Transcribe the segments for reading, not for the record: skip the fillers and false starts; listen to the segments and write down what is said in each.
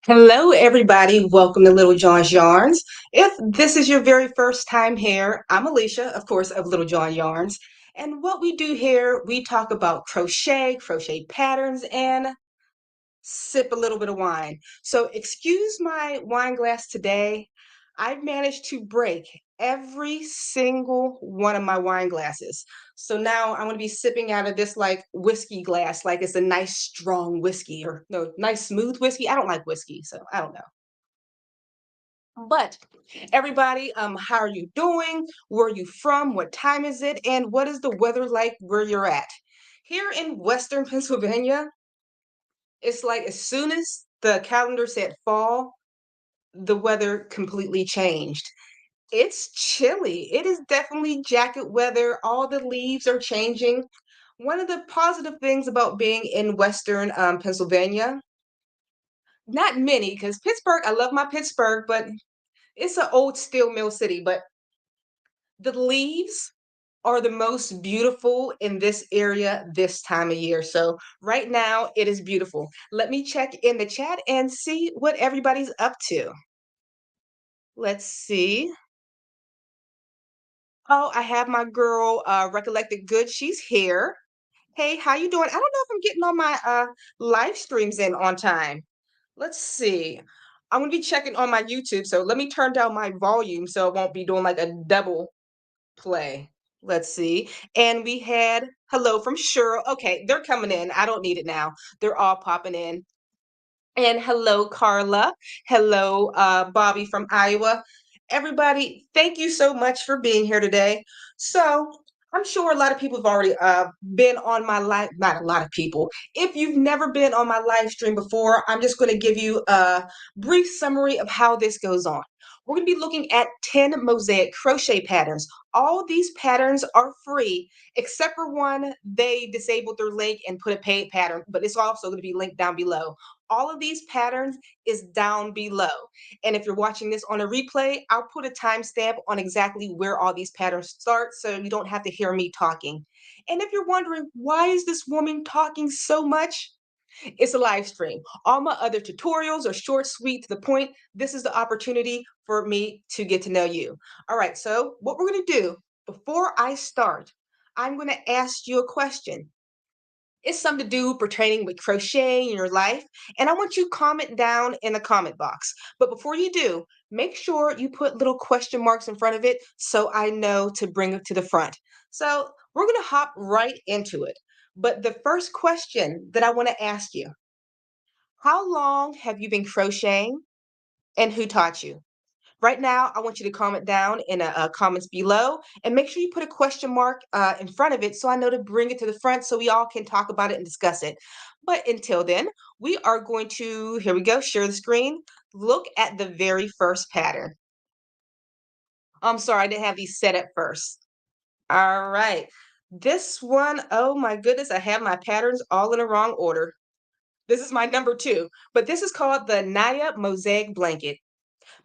Hello, everybody. Welcome to Little John's Yarns. If this is your very first time here, I'm Alicia, of course, of Little John Yarns. And what we do here, we talk about crochet patterns, and sip a little bit of wine. So excuse my wine glass today. I've managed to break every single one of my wine glasses. So now I'm going to be sipping out of this like whiskey glass, like it's a nice strong whiskey or no, nice smooth whiskey. I don't like whiskey, so I don't know. But everybody, how are you doing? Where are you from? What time is it? And what is the weather like where you're at? Here in Western Pennsylvania, it's like as soon as the calendar said fall, the weather completely changed. It's chilly. It is definitely jacket weather. All the leaves are changing. One of the positive things about being in Western Pennsylvania, not many, because Pittsburgh, I love my Pittsburgh, but it's an old steel mill city. But the leaves are the most beautiful in this area this time of year. So right now it is beautiful. Let me check in the chat and see what everybody's up to. Let's see. Oh, I have my girl Recollected Good. She's here. Hey, how you doing? I don't know if I'm getting all my live streams in on time. Let's see. I'm gonna be checking on my YouTube, so let me turn down my volume so it won't be doing like a double play. Let's see. And we had hello from Cheryl. Okay, they're coming in. I don't need it now. They're all popping in. And hello, Carla. Hello, Bobby from Iowa. Everybody, thank you so much for being here today. So, I'm sure a lot of people have already been on my live, not a lot of people. If you've never been on my live stream before, I'm just going to give you a brief summary of how this goes on. We're going to be looking at 10 mosaic crochet patterns. All these patterns are free, except for one, they disabled their link and put a paid pattern, but it's also going to be linked down below. All of these patterns is down below. And if you're watching this on a replay, I'll put a timestamp on exactly where all these patterns start so you don't have to hear me talking. And if you're wondering, why is this woman talking so much? It's a live stream. All my other tutorials are short, sweet, to the point. This is the opportunity for me to get to know you. All right, so what we're going to do before I start, I'm going to ask you a question. It's something to do pertaining with crochet in your life, and I want you to comment down in the comment box. But before you do, make sure you put little question marks in front of it so I know to bring it to the front. So we're going to hop right into it. But the first question that I want to ask you, how long have you been crocheting and who taught you? Right now, I want you to comment down in the comments below and make sure you put a question mark in front of it so I know to bring it to the front so we all can talk about it and discuss it. But until then, we are going to, here we go, share the screen. Look at the very first pattern. I'm sorry, I didn't have these set up first. All right. This one, oh my goodness, I have my patterns all in the wrong order. This is my number 2, but this is called the Naya Mosaic Blanket.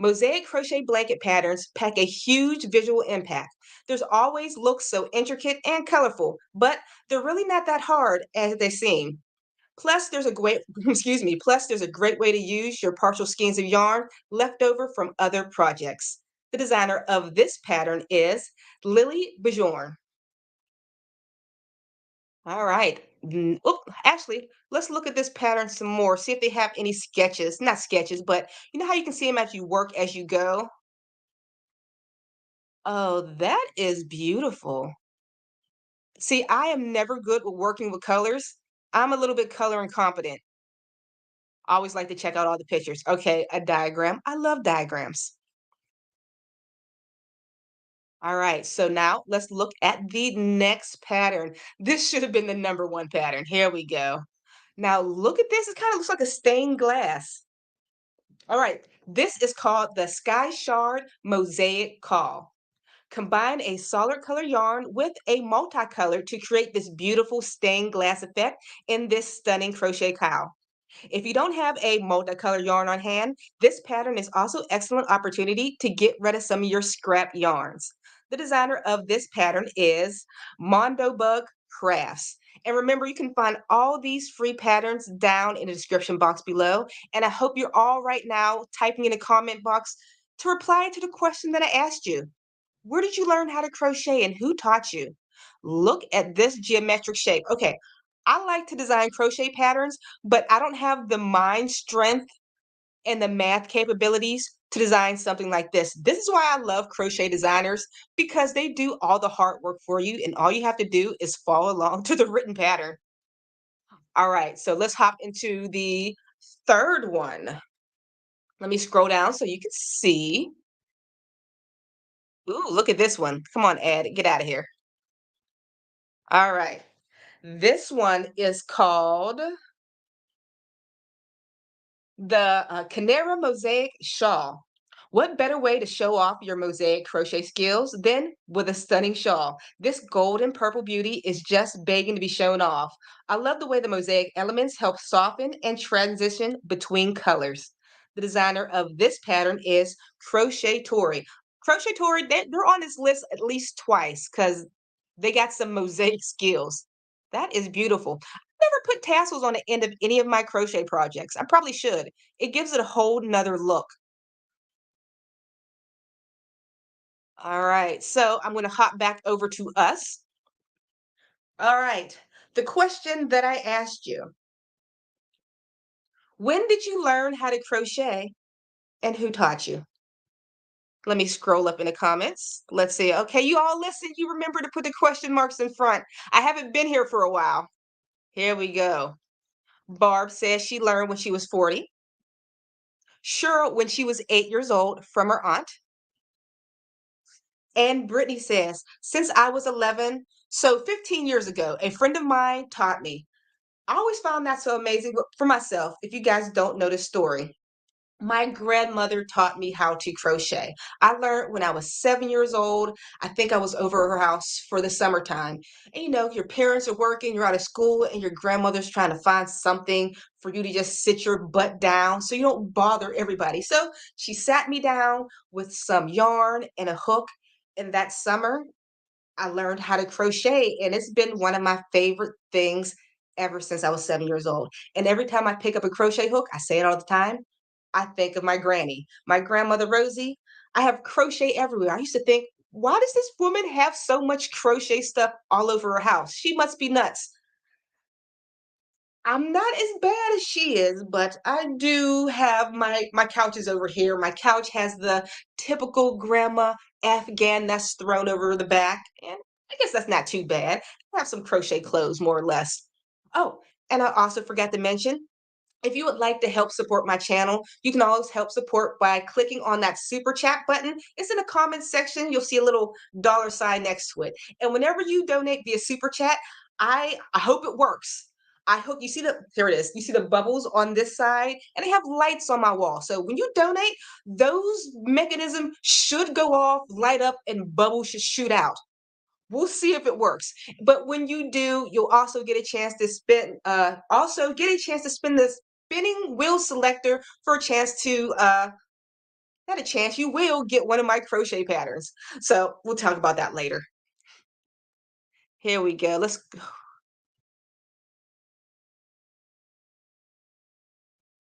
Mosaic crochet blanket patterns pack a huge visual impact. There's always looks so intricate and colorful, but they're really not that hard as they seem. Plus, there's a great, excuse me, plus there's a great way to use your partial skeins of yarn left over from other projects. The designer of this pattern is Lily Bajorn. All right. Actually, let's look at this pattern some more, see if they have any sketches. Not sketches, but you know how you can see them as you work as you go? Oh, that is beautiful. See, I am never good with working with colors. I'm a little bit color incompetent. I always like to check out all the pictures. Okay, a diagram. I love diagrams. All right, so now let's look at the next pattern. This should have been the number 1 pattern. Here we go. Now look at this. It kind of looks like a stained glass. All right, this is called the Sky Shard Mosaic Call. Combine a solid color yarn with a multicolor to create this beautiful stained glass effect in this stunning crochet cowl. If you don't have a multicolor yarn on hand, this pattern is also excellent opportunity to get rid of some of your scrap yarns. The designer of this pattern is Mondo Bug Crafts. And remember, you can find all these free patterns down in the description box below. And I hope you're all right now typing in the comment box to reply to the question that I asked you. Where did you learn how to crochet and who taught you? Look at this geometric shape. Okay, I like to design crochet patterns, but I don't have the mind strength and the math capabilities to design something like this. This is why I love crochet designers because they do all the hard work for you and all you have to do is follow along to the written pattern. All right, so let's hop into the third one. Let me scroll down so you can see. Ooh, look at this one. Come on, Ed, get out of here. All right. This one is called the Canara Mosaic Shawl. What better way to show off your mosaic crochet skills than with a stunning shawl? This gold and purple beauty is just begging to be shown off. I love the way the mosaic elements help soften and transition between colors. The designer of this pattern is Crochet Tory. Crochet Tory, they're on this list at least twice because they got some mosaic skills. That is beautiful. Never put tassels on the end of any of my crochet projects. I probably should. It gives it a whole nother look. All right, so I'm going to hop back over to us. All right, the question that I asked you, when did you learn how to crochet and who taught you? Let me scroll up in the comments. Let's see. Okay, you all listen. You remember to put the question marks in front. I haven't been here for a while. Here we go. Barb says she learned when she was 40. Cheryl when she was 8 years old from her aunt. And Brittany says, since I was 11, so 15 years ago, a friend of mine taught me. I always found that so amazing for myself. If you guys don't know the story, my grandmother taught me how to crochet. I learned when I was 7 years old. I think I was over her house for the summertime. And you know, your parents are working, you're out of school, and your grandmother's trying to find something for you to just sit your butt down so you don't bother everybody. So she sat me down with some yarn and a hook. And that summer, I learned how to crochet, and it's been one of my favorite things ever since I was 7 years old. And every time I pick up a crochet hook, I say it all the time, I think of my granny, my grandmother Rosie. I have crochet everywhere. I used to think, why does this woman have so much crochet stuff all over her house? She must be nuts. I'm not as bad as she is, but I do have my couches over here. My couch has the typical grandma Afghan that's thrown over the back, and I guess that's not too bad. I have some crochet clothes, more or less. Oh, and I also forgot to mention, if you would like to help support my channel, you can always help support by clicking on that super chat button. It's in the comments section. You'll see a little dollar sign next to it. And whenever you donate via super chat, I hope it works. I hope you see there it is. You see the bubbles on this side, and I have lights on my wall. So when you donate, those mechanisms should go off, light up, and bubbles should shoot out. We'll see if it works. But when you do, you'll also get a chance to spin the spinning wheel selector for a chance to not a chance, you will get one of my crochet patterns. So we'll talk about that later. Here we go. Let's go.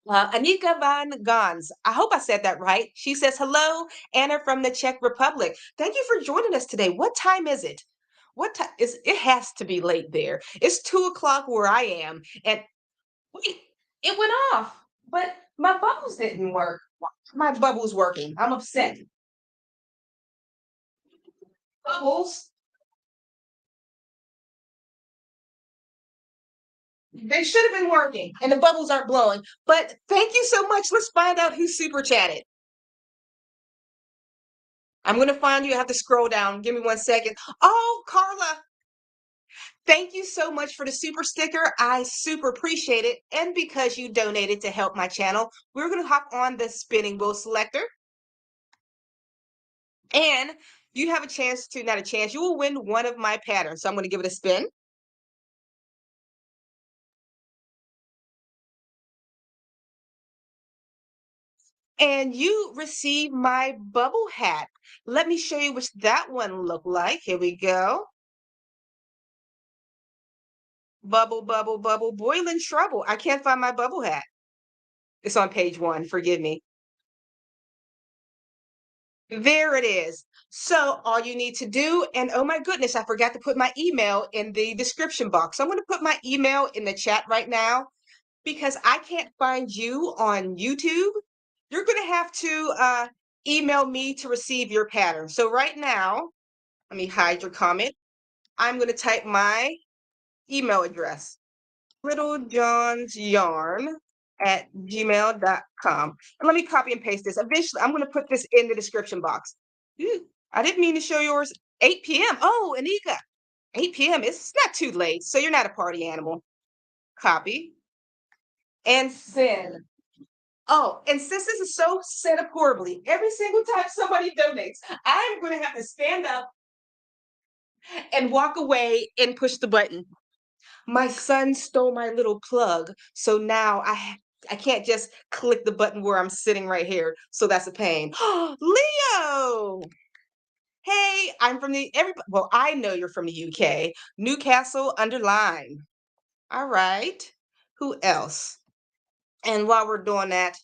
Anika Van Gans. I hope I said that right. She says, hello, Anna from the Czech Republic. Thank you for joining us today. What time is it? What time is it? Has to be late there. It's 2 o'clock where I am. And wait, it went off, but my bubbles didn't work. Why aren't my bubbles working? I'm upset. Bubbles, they should have been working, and the bubbles aren't blowing. But thank you so much. Let's find out who super chatted. I'm going to find you. I have to scroll down. Give me 1 second. Oh, Carla, thank you so much for the super sticker. I super appreciate it. And because you donated to help my channel, we're going to hop on the spinning wheel selector. And you have a chance to, not a chance, you will win one of my patterns. So I'm going to give it a spin. And you receive my bubble hat. Let me show you what that one looked like. Here we go. Bubble, bubble, bubble, boiling trouble. I can't find my bubble hat. It's on page 1, forgive me. There it is. So all you need to do, and oh my goodness, I forgot to put my email in the description box. I'm going to put my email in the chat right now because I can't find you on YouTube. You're going to have to email me to receive your pattern. So right now, let me hide your comment. I'm going to type my email address, littlejohnsyarn@gmail.com. And let me copy and paste this. Eventually, I'm going to put this in the description box. Ooh, I didn't mean to show yours. 8 p.m. Oh, Anika, 8 p.m. It's not too late. So you're not a party animal. Copy and send. Oh, and since this is so set up horribly, every single time somebody donates, I'm going to have to stand up and walk away and push the button. My son stole my little plug, so now I can't just click the button where I'm sitting right here. So that's a pain. Leo! Hey, I'm from the every well, I know you're from the UK. Newcastle under Lyme. All right. Who else? And while we're doing that,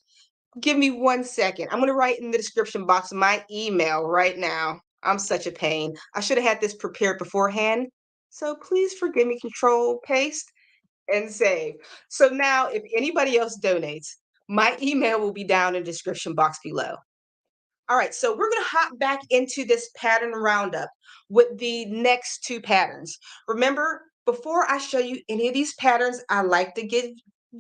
give me 1 second. I'm gonna write in the description box my email right now. I'm such a pain. I should have had this prepared beforehand. So please forgive me. Control paste and save. So now if anybody else donates, my email will be down in the description box below. All right, so we're going to hop back into this pattern roundup with the next 2 patterns. Remember, before I show you any of these patterns, I like to give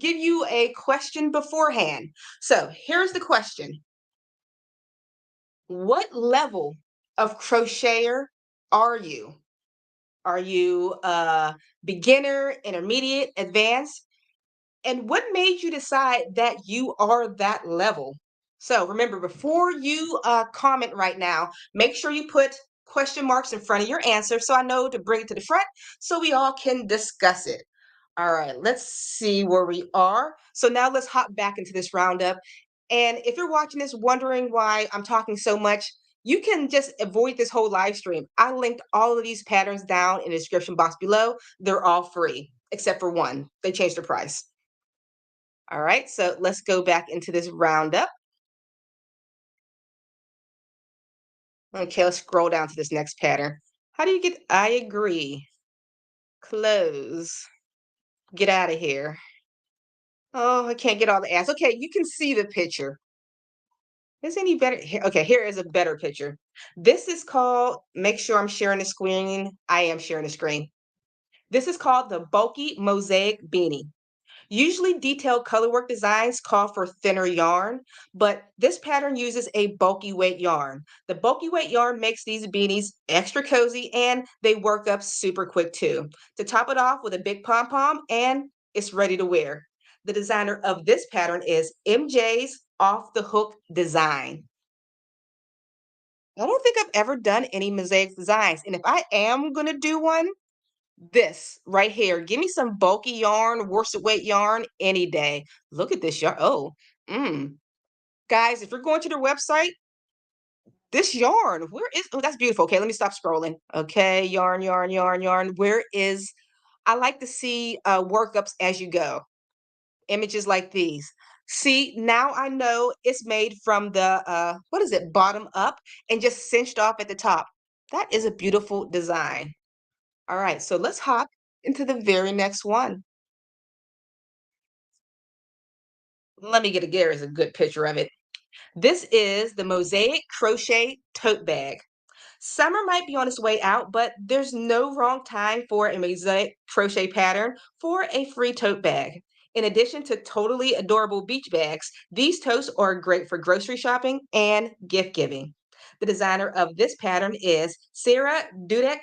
you a question beforehand. So here's the question. What level of crocheter are you? Are you a beginner, intermediate, advanced? And what made you decide that you are that level? So remember, before you comment right now, make sure you put question marks in front of your answer so I know to bring it to the front so we all can discuss it. All right, let's see where we are. So now let's hop back into this roundup. And if you're watching this wondering why I'm talking so much, you can just avoid this whole live stream. I linked all of these patterns down in the description box below. They're all free, except for one. They changed the price. All right, so let's go back into this roundup. Okay, let's scroll down to this next pattern. How do you get, I agree, close, get out of here. Oh, I can't get all the ads. Okay, you can see the picture. Is any better? Okay, here is a better picture. This is called, make sure I'm sharing the screen. I am sharing the screen. This is called the bulky mosaic beanie. Usually detailed colorwork designs call for thinner yarn, but this pattern uses a bulky weight yarn. The bulky weight yarn makes these beanies extra cozy and they work up super quick too. To top it off with a big pom-pom and it's ready to wear. The designer of this pattern is MJ's Off the Hook Design. I don't think I've ever done any mosaic designs, and if I am gonna do one, this right here. Give me some bulky yarn, worsted weight yarn any day. Look at this yarn. Oh, mm. Guys, if you're going to their website, this yarn, where is, oh, that's beautiful. Okay, let me stop scrolling. Okay, yarn, yarn, yarn, yarn. Where is, I like to see workups as you go. Images like these. See, now I know it's made from the, what is it, bottom up and just cinched off at the top. That is a beautiful design. All right, so let's hop into the very next one. Let me get a Gary's a good picture of it. This is the Mosaic Crochet Tote Bag. Summer might be on its way out, but there's no wrong time for a mosaic crochet pattern for a free tote bag. In addition to totally adorable beach bags, these totes are great for grocery shopping and gift giving. The designer of this pattern is Sarah Dudek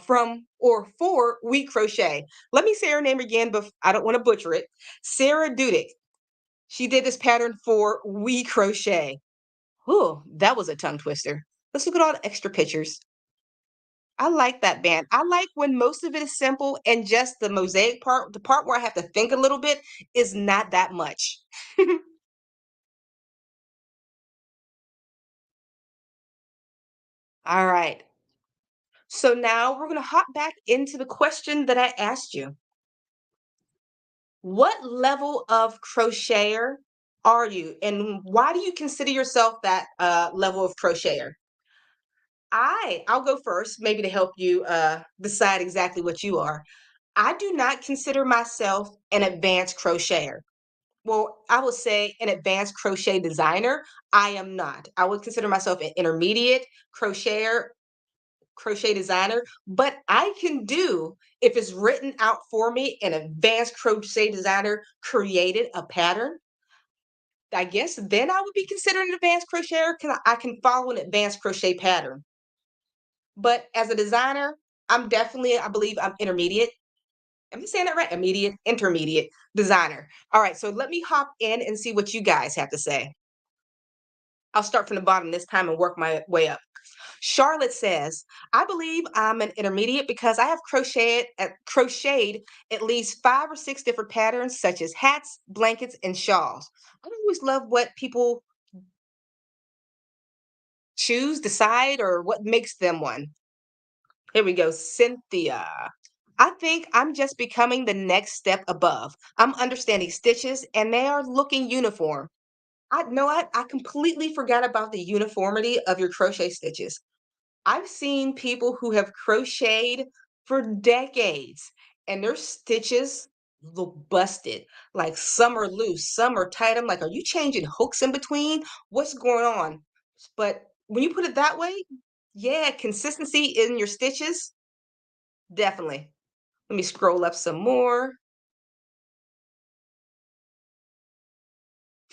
from or for We Crochet. Let me say her name again, but I don't want to butcher it. Sarah Dudek. She did this pattern for We Crochet. Ooh, that was a tongue twister. Let's look at all the extra pictures. I like that band. I like when most of it is simple and just the mosaic part, the part where I have to think a little bit, is not that much. All right. So now we're going to hop back into the question that I asked you. What level of crocheter are you, and why do you consider yourself that level of crocheter? I'll go first, maybe to help you decide exactly what you are. I do not consider myself an advanced crocheter. Well, I would say an advanced crochet designer. I am not. I would consider myself an intermediate crocheter, crochet designer, but I can do, if it's written out for me, an advanced crochet designer created a pattern. I guess then I would be considered an advanced crocheter because I can follow an advanced crochet pattern. But as a designer, I'm definitely, I believe I'm intermediate. Am I saying that right? Immediate, intermediate designer. All right, so let me hop in and see what you guys have to say. I'll start from the bottom this time and work my way up. Charlotte says, I believe I'm an intermediate because I have crocheted at least 5 or 6 different patterns, such as hats, blankets, and shawls. I always love what people choose, decide, or what makes them one. Here we go, Cynthia. I think I'm just becoming the next step above. I'm understanding stitches and they are looking uniform. I know I completely forgot about the uniformity of your crochet stitches. I've seen people who have crocheted for decades and their stitches look busted. Like some are loose, some are tight. I'm like, are you changing hooks in between? What's going on? But when you put it that way, yeah, consistency in your stitches, definitely. Let me scroll up some more.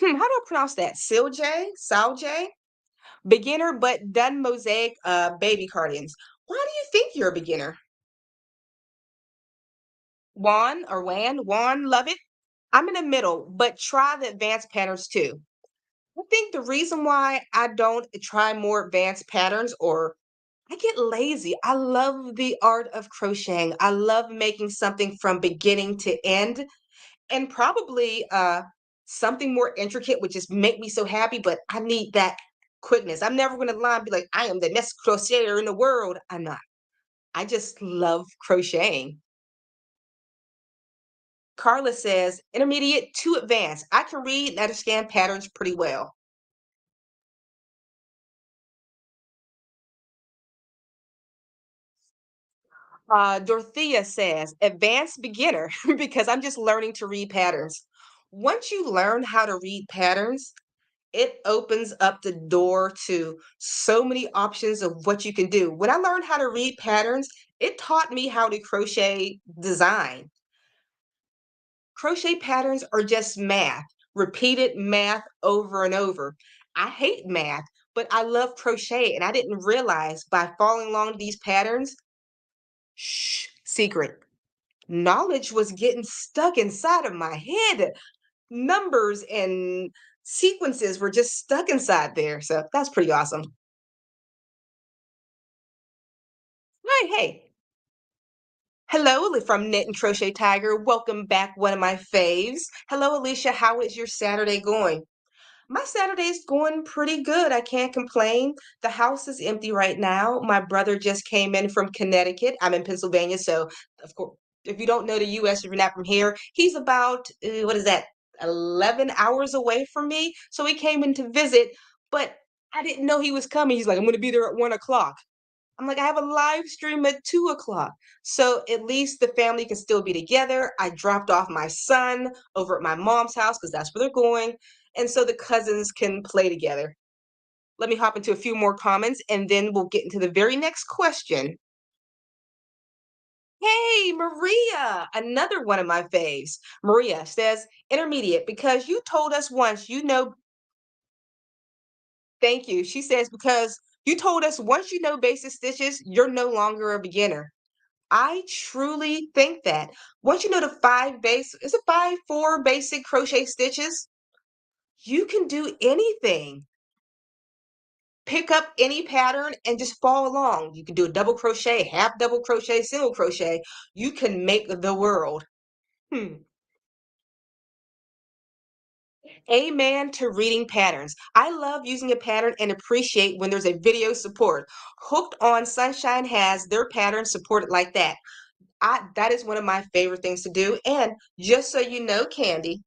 How do I pronounce that? Salj? Beginner but done mosaic baby cardigans. Why do you think you're a beginner? Juan, love it. I'm in the middle, but try the advanced patterns too. I think the reason why I don't try more advanced patterns or I get lazy. I love the art of crocheting. I love making something from beginning to end and probably something more intricate would just make me so happy, but I need that quickness. I'm never gonna lie and be like, I am the best crocheter in the world. I'm not. I just love crocheting. Carla says, intermediate to advanced. I can read and understand patterns pretty well. Dorothea says, advanced beginner, because I'm just learning to read patterns. Once you learn how to read patterns, it opens up the door to so many options of what you can do. When I learned how to read patterns, it taught me how to crochet design. Crochet patterns are just math, repeated math over and over. I hate math, but I love crochet, and I didn't realize by following along these patterns, shh, secret, knowledge was getting stuck inside of my head. Numbers and sequences were just stuck inside there. So that's pretty awesome. Hi, hey. Hello, from Knit and Crochet Tiger. Welcome back, one of my faves. Hello, Alicia. How is your Saturday going? My Saturday's going pretty good. I can't complain. The house is empty right now. My brother just came in from Connecticut. I'm in Pennsylvania, so of course, if you don't know the US, if you're not from here, he's about what is that, 11 hours away from me. So he came in to visit, but I didn't know he was coming. He's like, I'm going to be there at 1 o'clock. I'm like, I have a live stream at 2 o'clock. So at least the family can still be together. I dropped off my son over at my mom's house because that's where they're going. And so the cousins can play together. Let me hop into a few more comments and then we'll get into the very next question. Hey, Maria, another one of my faves. Maria says, intermediate, because you told us once, thank you. She says, because you told us once you know basic stitches, you're no longer a beginner. I truly think that once you know the is it 4 basic crochet stitches? You can do anything. Pick up any pattern and just follow along. You can do a double crochet, half double crochet, single crochet. You can make the world. Hmm. Amen to reading patterns. I love using a pattern and appreciate when there's a video support. Hooked on Sunshine has their pattern supported like that. That is one of my favorite things to do. And just so you know, Candy,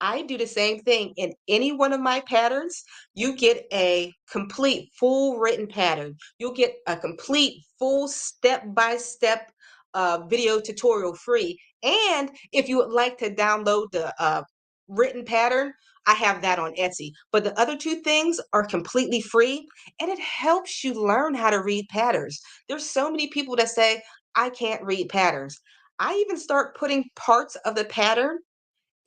I do the same thing in any one of my patterns. You get a complete full written pattern. You'll get a complete full step-by-step video tutorial free. And if you would like to download the written pattern, I have that on Etsy. But the other two things are completely free and it helps you learn how to read patterns. There's so many people that say, I can't read patterns. I even start putting parts of the pattern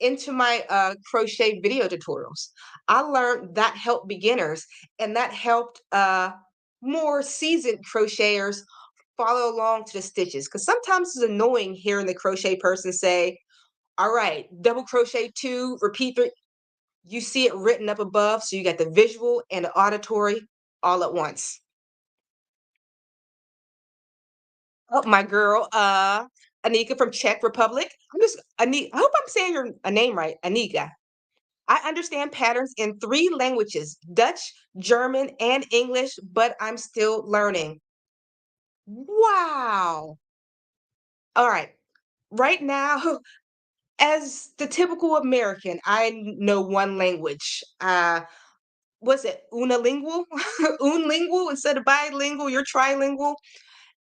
into my crochet video tutorials. I learned that helped beginners and that helped more seasoned crocheters follow along to the stitches. Because sometimes it's annoying hearing the crochet person say, all right, double crochet two, repeat three. You see it written up above, so you got the visual and the auditory all at once. Oh, my girl, Anika from Czech Republic. I'm just Anika. I hope I'm saying your name right, Anika. I understand patterns in three languages, Dutch, German, and English, but I'm still learning. Wow. All right. Right now, as the typical American, I know one language. Was it unilingual? Unlingual instead of bilingual, you're trilingual.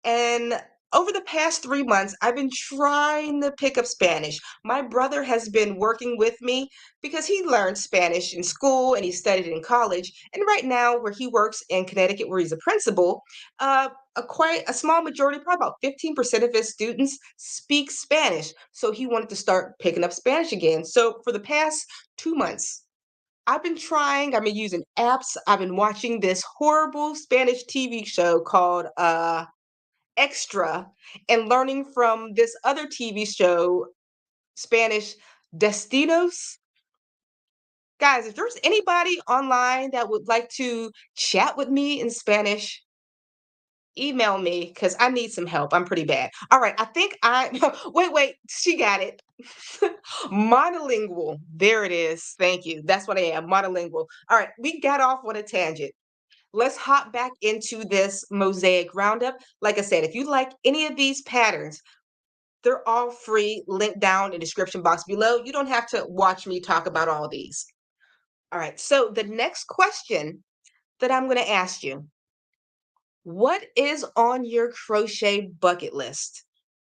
And over the past 3 months, I've been trying to pick up Spanish. My brother has been working with me because he learned Spanish in school and he studied in college. And right now, where he works in Connecticut, where he's a principal, quite a small majority, probably about 15% of his students speak Spanish. So he wanted to start picking up Spanish again. So for the past 2 months, I've been using apps, I've been watching this horrible Spanish TV show called Extra and learning from this other TV show, Spanish Destinos. Guys, if there's anybody online that would like to chat with me in Spanish, email me because I need some help. I'm pretty bad. All right, I think I wait, she got it. Monolingual. There it is. Thank you. That's what I am. Monolingual. All right, we got off on a tangent. Let's hop back into this mosaic roundup. Like I said, if you like any of these patterns, they're all free, link down in the description box below. You don't have to watch me talk about all these. All right, so the next question that I'm going to ask you, what is on your crochet bucket list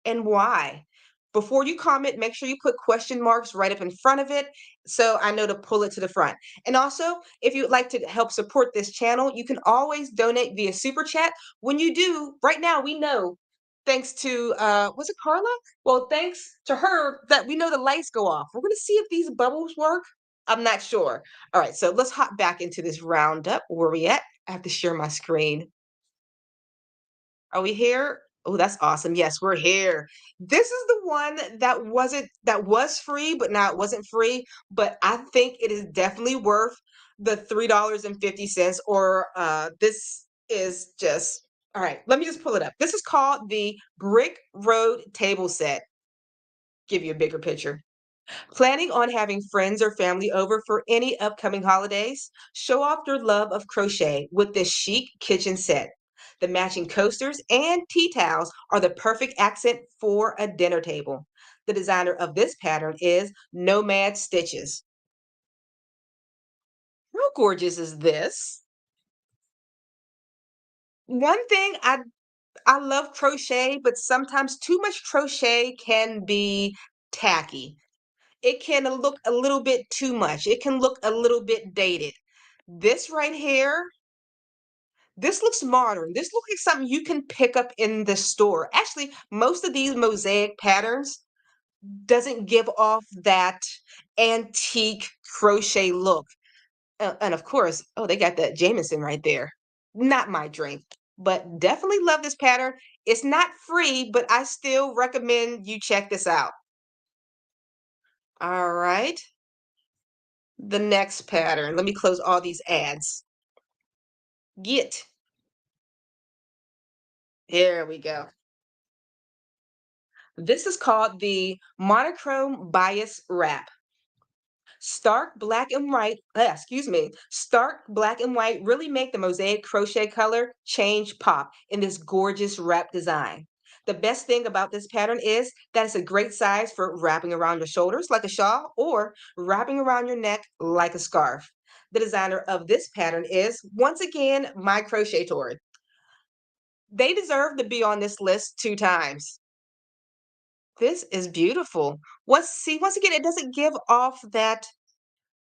and why? Before you comment, make sure you put question marks right up in front of it so I know to pull it to the front. And also, if you'd like to help support this channel, you can always donate via super chat. When you do, right now we know, thanks to was it Carla? Well, thanks to her that we know the lights go off. We're gonna see if these bubbles work. I'm not sure. All right, so let's hop back into this roundup. Where we at? I have to share my screen. Are we here? Oh, that's awesome. Yes, we're here. This is the one that was free, but now it wasn't free. But I think it is definitely worth the $3.50. Or this is just all right. Let me just pull it up. This is called the Brick Road Table Set. Give you a bigger picture. Planning on having friends or family over for any upcoming holidays? Show off your love of crochet with this chic kitchen set. The matching coasters and tea towels are the perfect accent for a dinner table. The designer of this pattern is Nomad Stitches. How gorgeous is this? One thing I love crochet, but sometimes too much crochet can be tacky. It can look a little bit too much. It can look a little bit dated. This right here, this looks modern. This looks like something you can pick up in the store. Actually, most of these mosaic patterns doesn't give off that antique crochet look. And of course, oh, they got that Jameson right there. Not my drink, but definitely love this pattern. It's not free, but I still recommend you check this out. All right. The next pattern. Let me close all these ads. Get. Here we go. This is called the Monochrome Bias Wrap. Stark black and white, stark black and white really make the mosaic crochet color change pop in this gorgeous wrap design. The best thing about this pattern is that it's a great size for wrapping around your shoulders like a shawl or wrapping around your neck like a scarf. The designer of this pattern is, once again, my crochet tour. They deserve to be on this list 2 times. This is beautiful. Once again, it doesn't give off that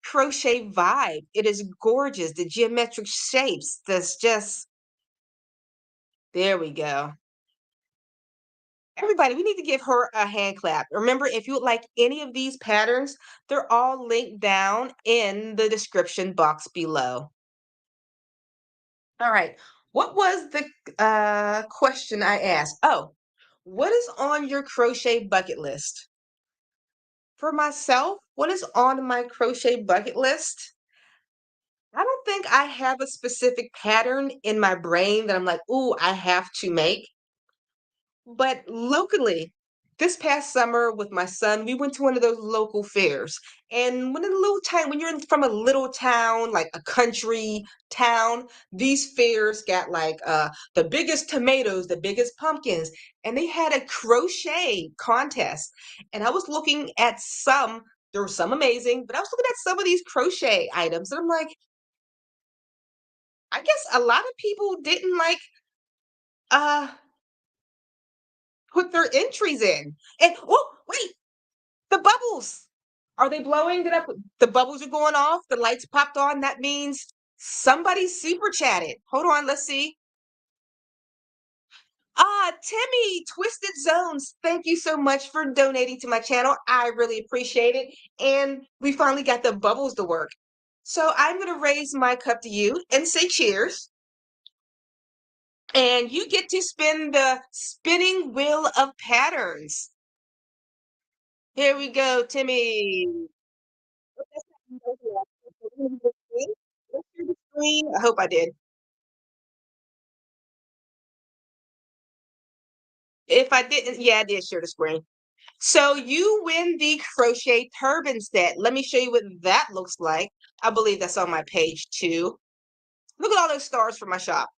crochet vibe. It is gorgeous. The geometric shapes. That's just there we go. Everybody, we need to give her a hand clap. Remember, if you would like any of these patterns, they're all linked down in the description box below. All right. What was the question I asked? Oh, what is on your crochet bucket list? For myself, what is on my crochet bucket list? I don't think I have a specific pattern in my brain that I'm like, "Ooh, I have to make." But locally, this past summer with my son, we went to one of those local fairs. And when you're from a little town, like a country town, these fairs got like the biggest tomatoes, the biggest pumpkins, and they had a crochet contest. And I was looking at some, there were some amazing, but I was looking at some of these crochet items, and I'm like, I guess a lot of people didn't like uh put their entries in. And oh, wait, the bubbles. Are they blowing? The bubbles are going off? The lights popped on. That means somebody super chatted. Hold on, let's see. Timmy, Twisted Zones. Thank you so much for donating to my channel. I really appreciate it. And we finally got the bubbles to work. So I'm going to raise my cup to you and say cheers. And you get to spin the spinning wheel of patterns. Here we go, Timmy. I hope I did. If I didn't, yeah, I did share the screen. So you win the crochet turban set. Let me show you what that looks like. I believe that's on my page too. Look at all those stars from my shop.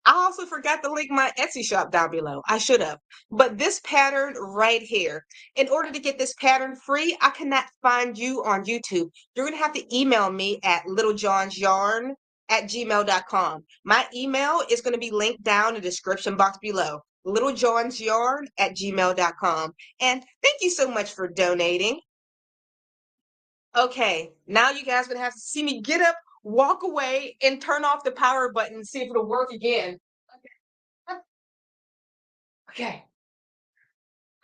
I also forgot to link my Etsy shop down below. I should have. But this pattern right here, in order to get this pattern free, I cannot find you on YouTube. You're going to have to email me at littlejohnsyarn@gmail.com. My email is going to be linked down in the description box below. littlejohnsyarn@gmail.com. And thank you so much for donating. Okay, now you guys are going to have to see me get up, walk away, and turn off the power button and see if it'll work again. Okay.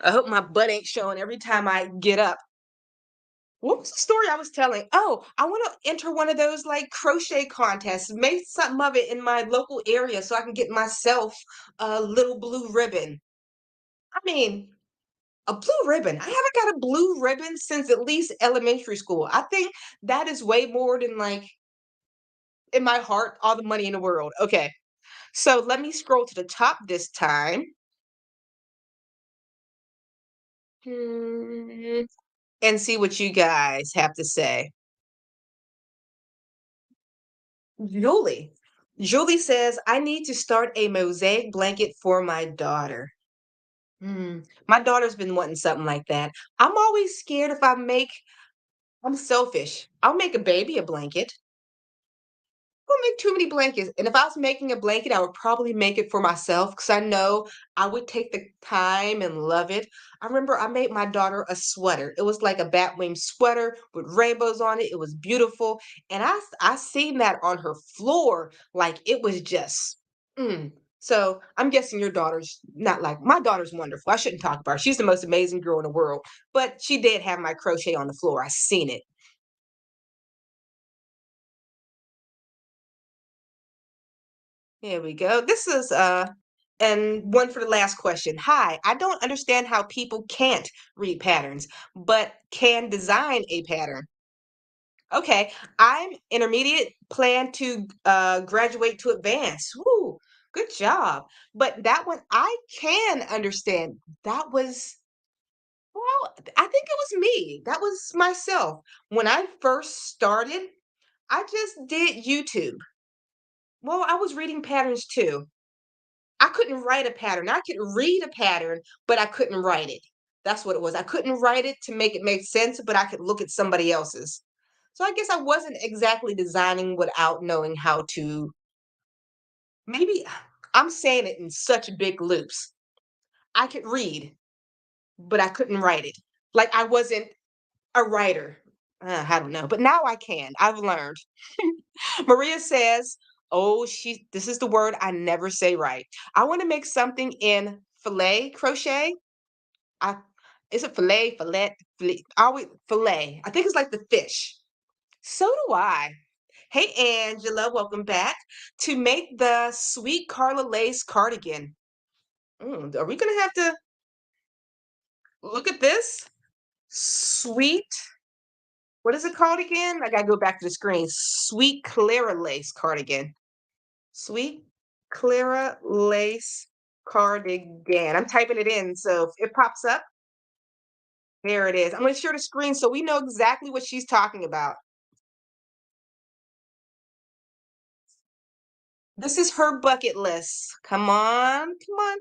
I hope my butt ain't showing every time I get up. What was the story I was telling? Oh, I want to enter one of those like crochet contests, make something of it in my local area so I can get myself a little blue ribbon. I mean, a blue ribbon. I haven't got a blue ribbon since at least elementary school. I think that is way more than like in my heart, all the money in the world. Okay. So let me scroll to the top this time. Hmm, and see what you guys have to say. Julie. Julie says, I need to start a mosaic blanket for my daughter. My daughter's been wanting something like that. I'm always scared if I'm selfish. I'll make a baby a blanket. Don't make too many blankets. And if I was making a blanket, I would probably make it for myself because I know I would take the time and love it. I remember I made my daughter a sweater. It was like a batwing sweater with rainbows on it. It was beautiful. And I seen that on her floor. Like it was just mm. So I'm guessing your daughter's not like my daughter's wonderful. I shouldn't talk about her. She's the most amazing girl in the world. But she did have my crochet on the floor. I seen it. Here we go. This is and one for the last question. Hi, I don't understand how people can't read patterns, but can design a pattern. Okay, I'm intermediate, plan to graduate to advanced. Woo, good job. But that one I can understand. That was, well, I think it was me. That was myself. When I first started, I just did YouTube. Well, I was reading patterns too. I couldn't write a pattern. I could read a pattern, but I couldn't write it. That's what it was. I couldn't write it to make it make sense, but I could look at somebody else's. So I guess I wasn't exactly designing without knowing how to. Maybe I'm saying it in such big loops. I could read, but I couldn't write it. Like I wasn't a writer. I don't know, but now I can. I've learned. Maria says, "Oh, she. This is the word I never say right. I want to make something in filet crochet. I is it always fillet. I think it's like the fish. So do I. Hey, Angela, welcome back to make the sweet Carla lace cardigan. Are we gonna have to look at this? Sweet. What is it called again? I gotta go back to the screen. Sweet Clara lace cardigan. Sweet Clara lace cardigan. I'm typing it in, so if it pops up, there it is. I'm gonna share the screen so we know exactly what she's talking about. This is her bucket list. Come on, come on.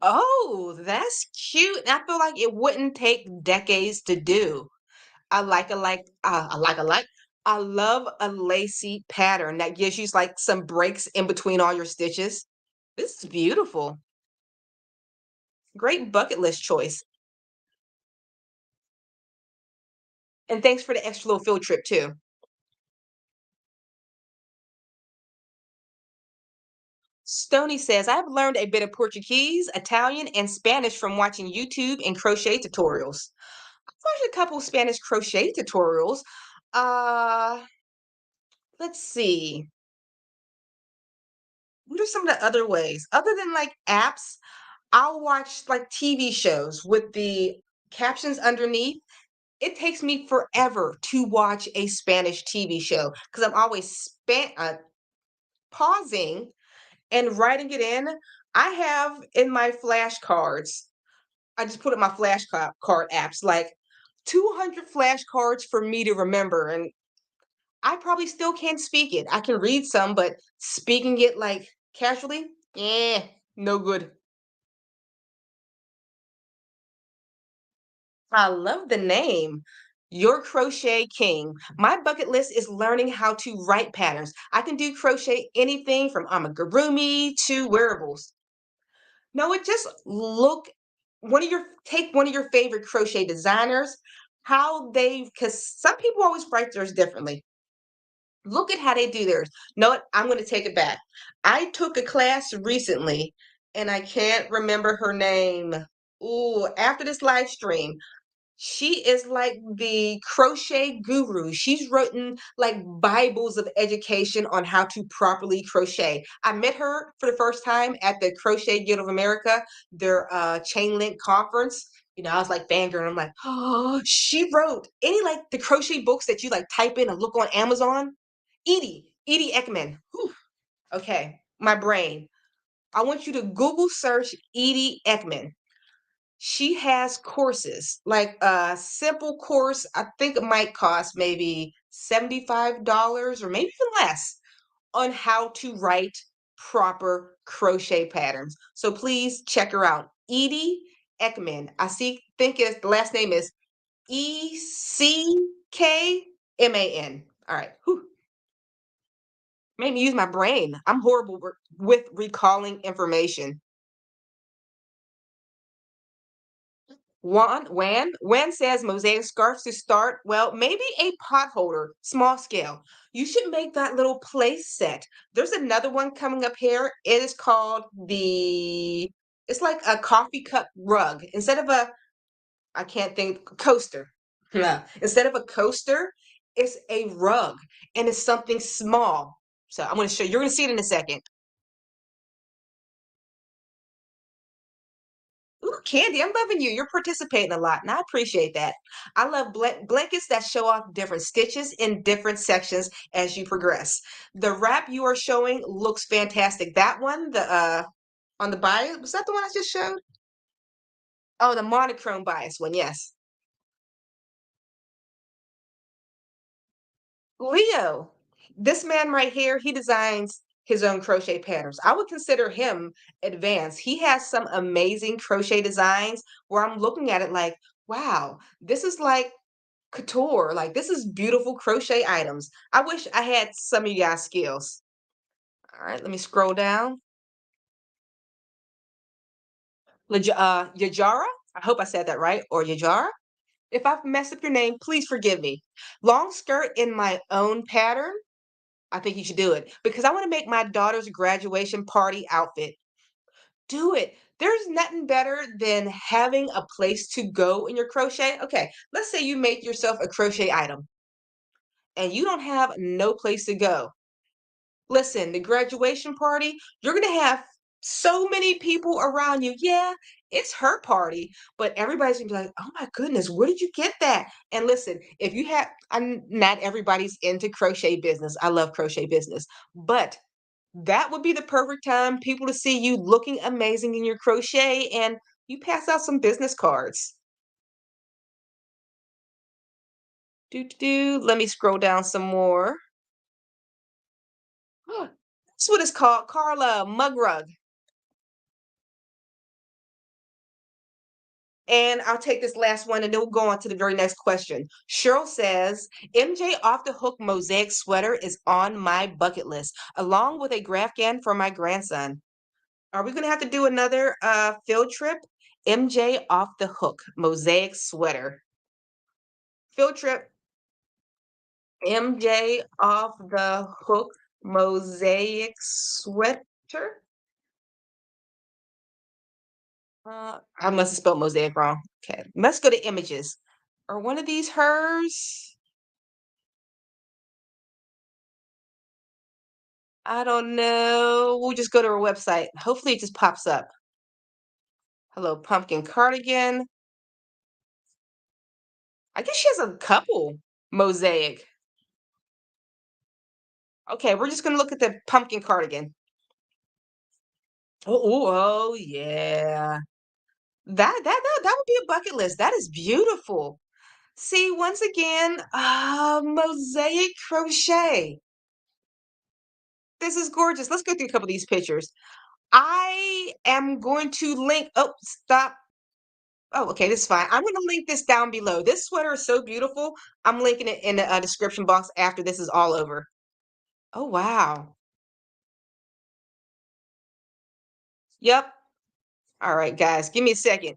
Oh, that's cute. I feel like it wouldn't take decades to do. I like. I love a lacy pattern that gives you like some breaks in between all your stitches. This is beautiful. Great bucket list choice. And thanks for the extra little field trip too. Stony says, I've learned a bit of Portuguese, Italian, and Spanish from watching YouTube and crochet tutorials. I've watched a couple Spanish crochet tutorials. Uh, let's see. What are some of the other ways? Other than like apps, I'll watch like TV shows with the captions underneath. It takes me forever to watch a Spanish TV show because I'm always pausing and writing it in. I have in my flashcards, I just put in my card apps like 200 flashcards for me to remember. And I probably still can't speak it. I can read some, but speaking it like casually, no good. I love the name. Your Crochet King. My bucket list is learning how to write patterns. I can do crochet anything from amigurumi to wearables. No, it just look take one of your favorite crochet designers, how they because some people always write theirs differently. Look at how they do theirs. No, what? I'm going to take it back. I took a class recently, and I can't remember her name. Ooh, after this live stream, she is like the crochet guru. She's written like Bibles of education on how to properly crochet. I met her for the first time at the Crochet Guild of America, their chain link conference. I was like fangirl. I'm like, oh, she wrote any like the crochet books that you like type in and look on Amazon. Edie Ekman. Whew. Okay, my brain. I want you to Google search Edie Ekman. She has courses, like a simple course, I think it might cost maybe $75 or maybe even less on how to write proper crochet patterns. So please check her out. Edie Ekman. Think the last name is Eckman. All right. Whew. Made me use my brain. I'm horrible with recalling information. Wan says mosaic scarves to start. Well, maybe a pot holder, small scale. You should make that little place set. There's another one coming up here. It is called it's like a coffee cup rug. I can't think, coaster. Yeah. Instead of a coaster, it's a rug and it's something small. So I'm going to show you. You're going to see it in a second. Ooh, Candy, I'm loving you. You're participating a lot, and I appreciate that. I love blankets that show off different stitches in different sections as you progress. The wrap you are showing looks fantastic. That one, the on the bias, was that the one I just showed? Oh, the monochrome bias one, yes. Leo, this man right here, he designs his own crochet patterns. I would consider him advanced. He has some amazing crochet designs where I'm looking at it like, wow, this is like couture. Like this is beautiful crochet items. I wish I had some of you guys' skills. All right, let me scroll down. Yajara, I hope I said that right, or Yajara. If I've messed up your name, please forgive me. Long skirt in my own pattern. I think you should do it because I want to make my daughter's graduation party outfit. Do it. There's nothing better than having a place to go in your crochet. Okay, let's say you make yourself a crochet item and you don't have no place to go. Listen, the graduation party, you're going to have so many people around you. Yeah, it's her party, but everybody's going to be like, oh my goodness, where did you get that? And listen, if you have, I'm not everybody's into crochet business. I love crochet business, but that would be the perfect time people to see you looking amazing in your crochet and you pass out some business cards. Let me scroll down some more. That's what it's called, Carla Mug Rug. And I'll take this last one and then we'll go on to the very next question. Cheryl says, MJ off the hook mosaic sweater is on my bucket list, along with a Grafgan for my grandson. Are we going to have to do another field trip? MJ off the hook mosaic sweater. Field trip, MJ off the hook mosaic sweater. I must have spelled mosaic wrong. Okay, let's go to images. Are one of these hers? I don't know. We'll just go to her website. Hopefully it just pops up. Hello, pumpkin cardigan. I guess she has a couple mosaic. Okay, we're just gonna look at the pumpkin cardigan. Oh, yeah. That would be a bucket list. That is beautiful. See, once again, mosaic crochet. This is gorgeous. Let's go through a couple of these pictures. I am going to link. Oh, stop. Oh, okay, this is fine. I'm going to link this down below. This sweater is so beautiful. I'm linking it in the description box after this is all over. Oh, wow. Yep. All right, guys, give me a second.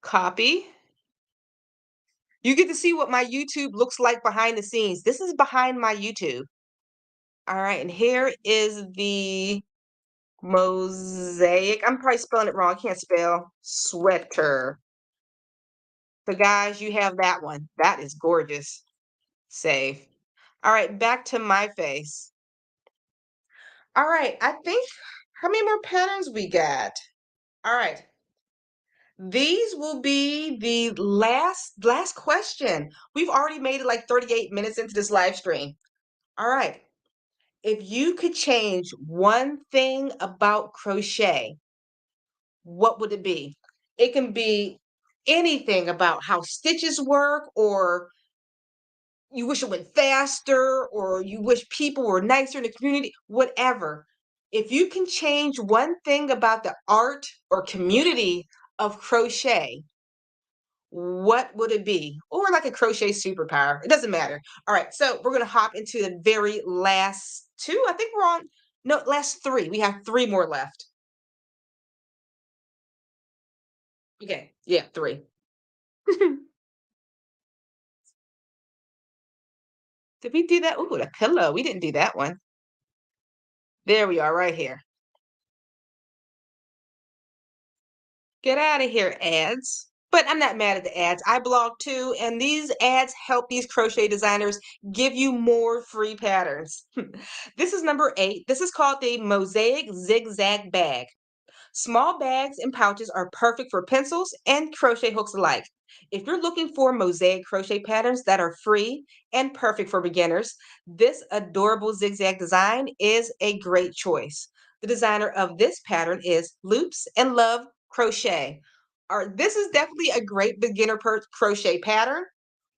Copy. You get to see what my YouTube looks like behind the scenes. This is behind my YouTube. All right, and here is the mosaic. I'm probably spelling it wrong. I can't spell sweater. So, guys, you have that one. That is gorgeous. Save. All right, back to my face. All right, I think how many more patterns we got? All right. These will be the last question. We've already made it like 38 minutes into this live stream. All right. If you could change one thing about crochet, what would it be? It can be anything about how stitches work, or you wish it went faster, or you wish people were nicer in the community, whatever. If you can change one thing about the art or community of crochet, what would it be? Or like a crochet superpower. It doesn't matter. All right, so we're going to hop into the very last two. I think we're on, no, last three. We have three more left. Okay, yeah, three. Did we do that? Ooh, the pillow. We didn't do that one. There we are, right here. Get out of here, ads. But I'm not mad at the ads. I blog too, and these ads help these crochet designers give you more free patterns. This is number 8. This is called the Mosaic Zigzag Bag. Small bags and pouches are perfect for pencils and crochet hooks alike. If you're looking for mosaic crochet patterns that are free and perfect for beginners, this adorable zigzag design is a great choice. The designer of this pattern is Loops and Love Crochet. This is definitely a great beginner crochet pattern.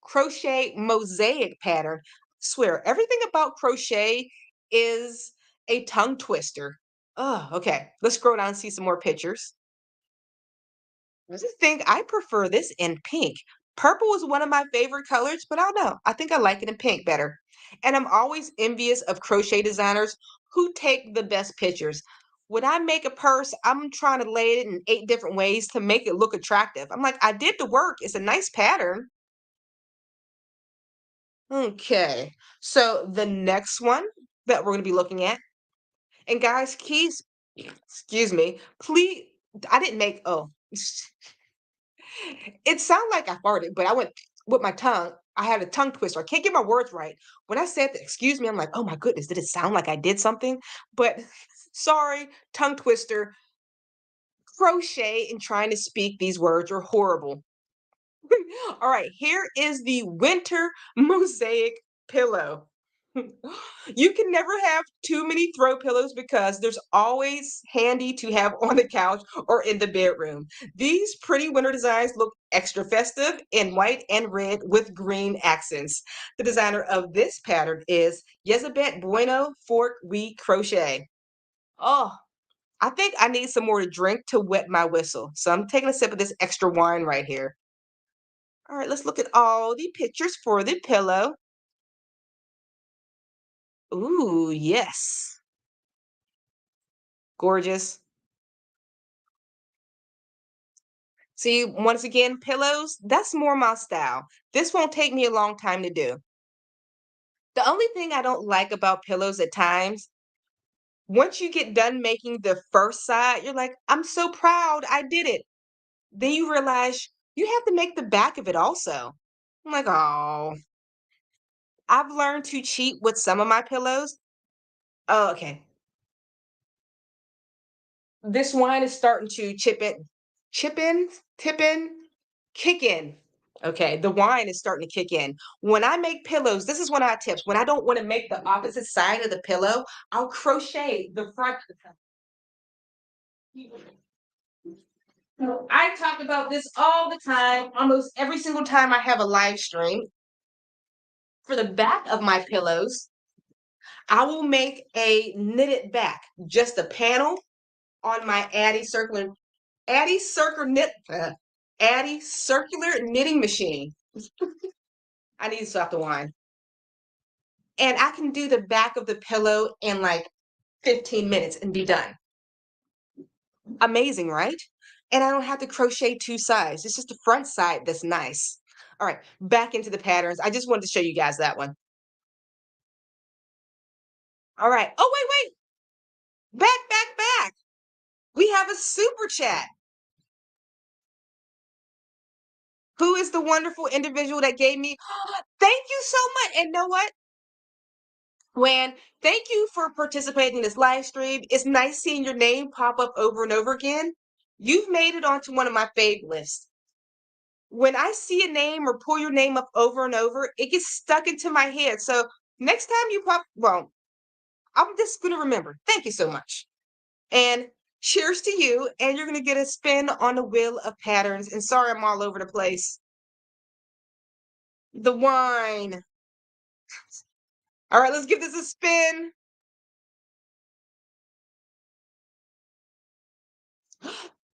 Crochet mosaic pattern. I swear, everything about crochet is a tongue twister. Oh, okay. Let's scroll down and see some more pictures. I just think I prefer this in pink. Purple is one of my favorite colors, but I don't know. I think I like it in pink better. And I'm always envious of crochet designers who take the best pictures. When I make a purse, I'm trying to lay it in 8 different ways to make it look attractive. I'm like, I did the work. It's a nice pattern. Okay. So the next one that we're going to be looking at, and guys, keys, excuse me, please, I didn't make, oh, it sounded like I farted, but I went with my tongue. I had a tongue twister. I can't get my words right. When I said that, excuse me, I'm like, oh my goodness, did it sound like I did something? But sorry, tongue twister, crochet and trying to speak these words are horrible. All right, here is the winter mosaic pillow. You can never have too many throw pillows because there's always handy to have on the couch or in the bedroom. These pretty winter designs look extra festive in white and red with green accents. The designer of this pattern is Yezabet Bueno Fork We Crochet. Oh, I think I need some more to drink to wet my whistle. So I'm taking a sip of this extra wine right here. All right, let's look at all the pictures for the pillow. Ooh, yes. Gorgeous. See, once again, pillows, that's more my style. This won't take me a long time to do. The only thing I don't like about pillows at times, once you get done making the first side, you're like, I'm so proud, I did it. Then you realize you have to make the back of it also. I'm like, oh, I've learned to cheat with some of my pillows. Oh, okay. This wine is starting to chip in, tip in, kick in. Okay, the wine is starting to kick in. When I make pillows, this is one of my tips. When I don't want to make the opposite side of the pillow, I'll crochet the front. I talk about this all the time, almost every single time I have a live stream. For the back of my pillows, I will make a knitted back, just a panel on my Addy circular knitting machine. I need to stop the wine. And I can do the back of the pillow in like 15 minutes and be done. Amazing, right? And I don't have to crochet 2 sides. It's just the front side that's nice. All right, back into the patterns. I just wanted to show you guys that one. All right. Oh, wait, wait. Back. We have a super chat. Who is the wonderful individual that gave me? Thank you so much. And know what? Thank you for participating in this live stream. It's nice seeing your name pop up over and over again. You've made it onto one of my fave lists. When I see a name or pull your name up over and over, it gets stuck into my head. So next time you pop, well, I'm just going to remember. Thank you so much. And cheers to you. And you're going to get a spin on the wheel of patterns. And sorry, I'm all over the place. The wine. All right, let's give this a spin.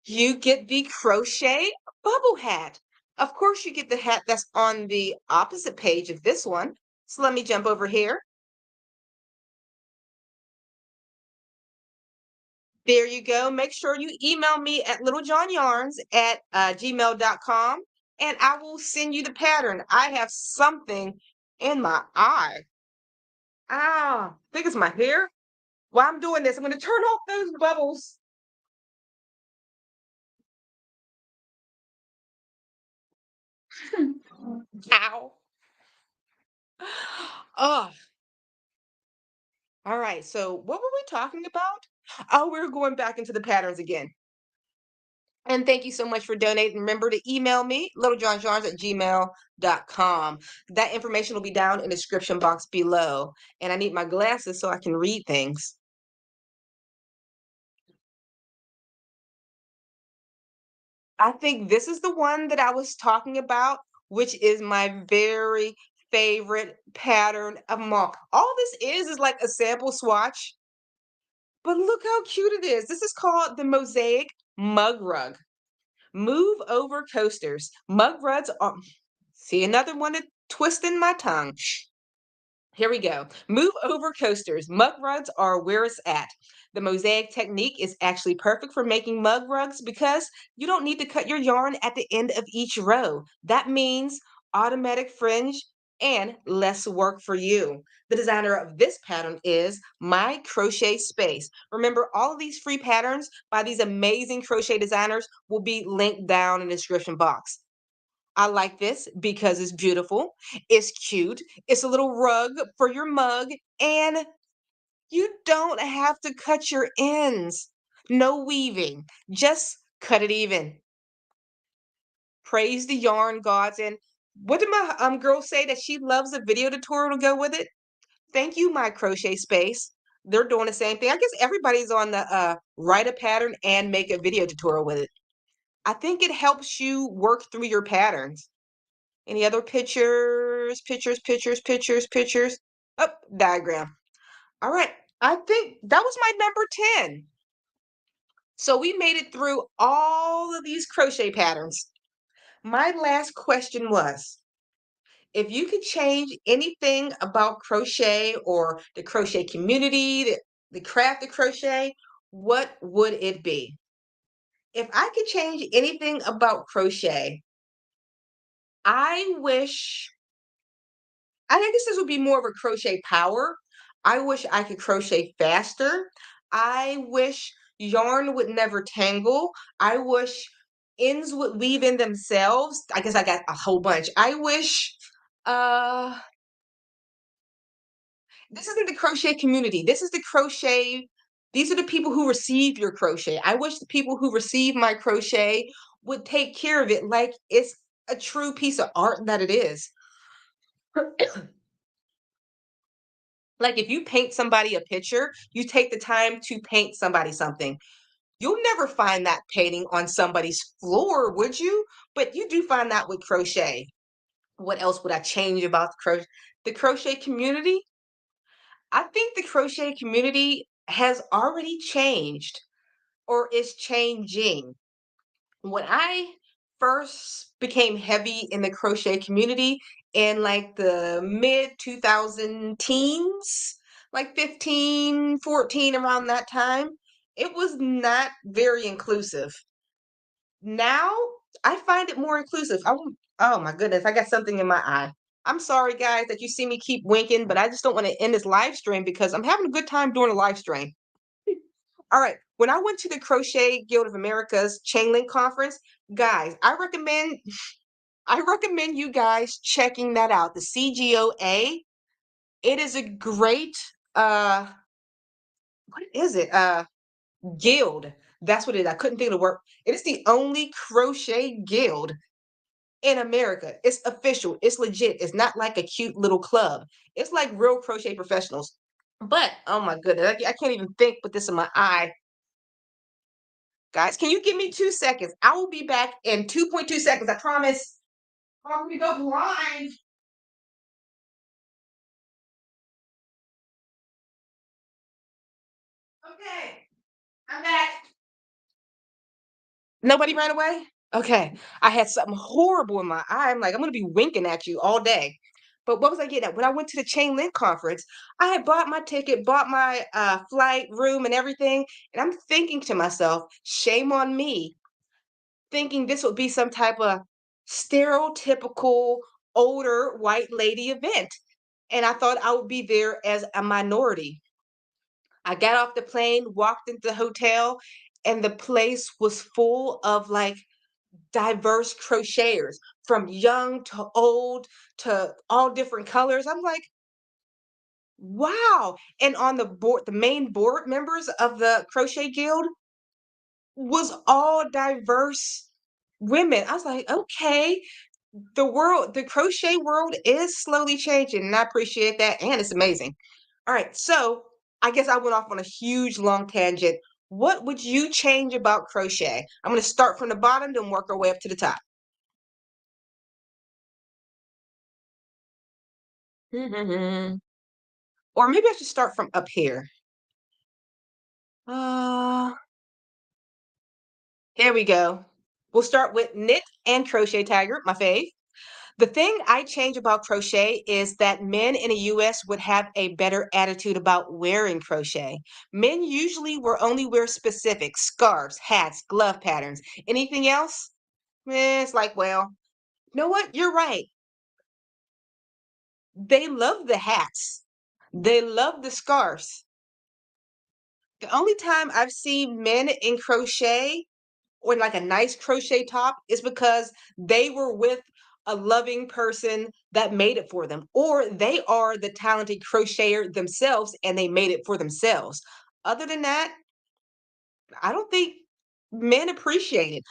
You get the crochet bubble hat. Of course, you get the hat that's on the opposite page of this one. So let me jump over here. There you go. Make sure you email me at littlejohnyarns at gmail.com and I will send you the pattern. I have something in my eye. Ah, I think it's my hair. While I'm doing this, I'm going to turn off those bubbles. Ow. Oh, all right. So what were we talking about? Oh, we're going back into the patterns again. And thank you so much for donating. Remember to email me, littlejohnyarns at gmail.com. That information will be down in the description box below. And I need my glasses so I can read things. I think this is the one that I was talking about, which is my very favorite pattern of them all. All this is like a sample swatch. But look how cute it is. This is called the Mosaic Mug Rug. Move over coasters. Mug rugs are, see another one that twisting my tongue. Here we go. Move over coasters. Mug rugs are where it's at. The mosaic technique is actually perfect for making mug rugs because you don't need to cut your yarn at the end of each row. That means automatic fringe and less work for you. The designer of this pattern is My Crochet Space. Remember, all of these free patterns by these amazing crochet designers will be linked down in the description box. I like this because it's beautiful, it's cute, it's a little rug for your mug, and you don't have to cut your ends. No weaving, just cut it even. Praise the yarn gods. And what did my girl say that she loves a video tutorial to go with it? Thank you, My Crochet Space. They're doing the same thing. I guess everybody's on the write a pattern and make a video tutorial with it. I think it helps you work through your patterns. Any other pictures? Pictures, pictures, pictures, pictures. Oh, diagram. All right. I think that was my number 10. So we made it through all of these crochet patterns. My last question was, if you could change anything about crochet or the crochet community, the craft of crochet, what would it be? If I could change anything about crochet, I wish I guess this would be more of a crochet power. I wish I could crochet faster. I wish yarn would never tangle. I wish ends would weave in themselves. I guess I got a whole bunch. I wish uh this isn't the crochet community. This is the crochet. These are the people who receive your crochet. I wish the people who receive my crochet would take care of it like it's a true piece of art that it is. Like if you paint somebody a picture, you take the time to paint somebody something. You'll never find that painting on somebody's floor, would you? But you do find that with crochet. What else would I change about the crochet community? I think the crochet community has already changed or is changing. When I first became heavy in the crochet community in like the mid 2000 teens, like 15, 14, around that time, it was not very inclusive. Now I find it more inclusive. Oh my goodness, I got something in my eye. I'm sorry, guys, that you see me keep winking, but I just don't want to end this live stream because I'm having a good time doing a live stream. All right. When I went to the Crochet Guild of America's Chain Link conference, guys, I recommend you guys checking that out. The CGOA. It is a great what is it? Guild. That's what it is. I couldn't think of the word. It is the only crochet guild in America. It's official. It's legit. It's not like a cute little club. It's like real crochet professionals. But oh my goodness, I can't even think with this in my eye. Guys, can you give me 2 seconds? I will be back in 2.2 seconds. I promise. I'm going to go blind. Okay, I'm back. Nobody ran away? Okay. I had something horrible in my eye. I'm like, I'm going to be winking at you all day. But what was I getting at? When I went to the Chain Link conference, I had bought my ticket, bought my flight, room, and everything. And I'm thinking to myself, shame on me, thinking this would be some type of stereotypical older white lady event. And I thought I would be there as a minority. I got off the plane, walked into the hotel, and the place was full of like diverse crocheters from young to old to all different colors. I'm like, wow. And on the board, the main board members of the Crochet Guild was all diverse women. I was like, okay, the crochet world is slowly changing, and I appreciate that, and it's amazing. All right, so I guess I went off on a huge long tangent. What would you change about crochet? I'm going to start from the bottom, then work our way up to the top. Or maybe I should start from up here. Uh, Here we go. We'll start with knit and crochet tiger, my fave. The thing I change about crochet is that men in the US would have a better attitude about wearing crochet. Men usually will only wear specific scarves, hats, glove patterns. Anything else? It's like, well, you know what? You're right. They love the hats. They love the scarves. The only time I've seen men in crochet or like a nice crochet top is because they were with a loving person that made it for them, or they are the talented crocheter themselves and they made it for themselves. Other than that, I don't think men appreciate it.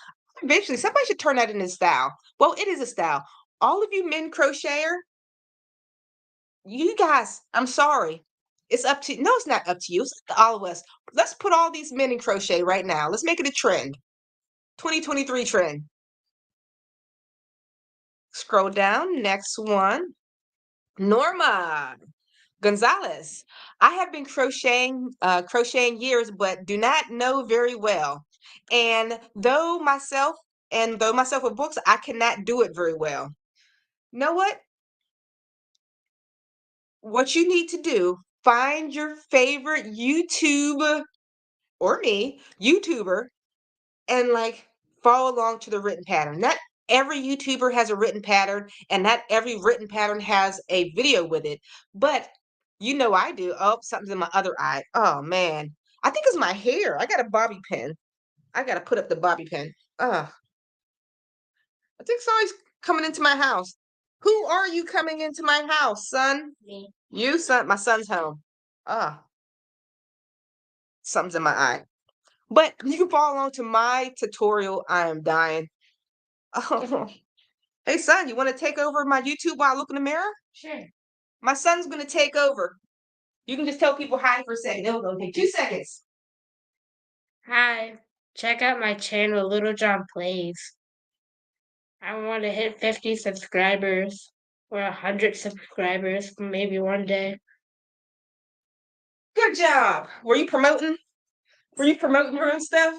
Eventually, somebody should turn that into style. Well, it is a style. All of you men crocheter, you guys, I'm sorry. It's up to no, it's not up to you. It's up to all of us. Let's put all these men in crochet right now. Let's make it a trend. 2023 trend. Scroll down, next one. Norma Gonzalez. I have been crocheting years, but do not know very well. And though myself with books, I cannot do it very well. Know what? What you need to do, find your favorite YouTube or me, YouTuber, and like follow along to the written pattern. Not every YouTuber has a written pattern, and not every written pattern has a video with it. But you know I do. Oh, something's in my other eye. Oh man. I think it's my hair. I got a bobby pin. I gotta put up the bobby pin. I think somebody's coming into my house. Who are you coming into my house, son? Me. You, son? My son's home. Ah, something's in my eye. But you can follow along to my tutorial. I am dying. Oh, hey, son, you want to take over my YouTube while I look in the mirror? Sure. My son's going to take over. You can just tell people hi for a second. It'll take 2 seconds. Hi, check out my channel, Little John Plays. I want to hit 50 subscribers or 100 subscribers maybe one day. Good job. Were you promoting your own stuff?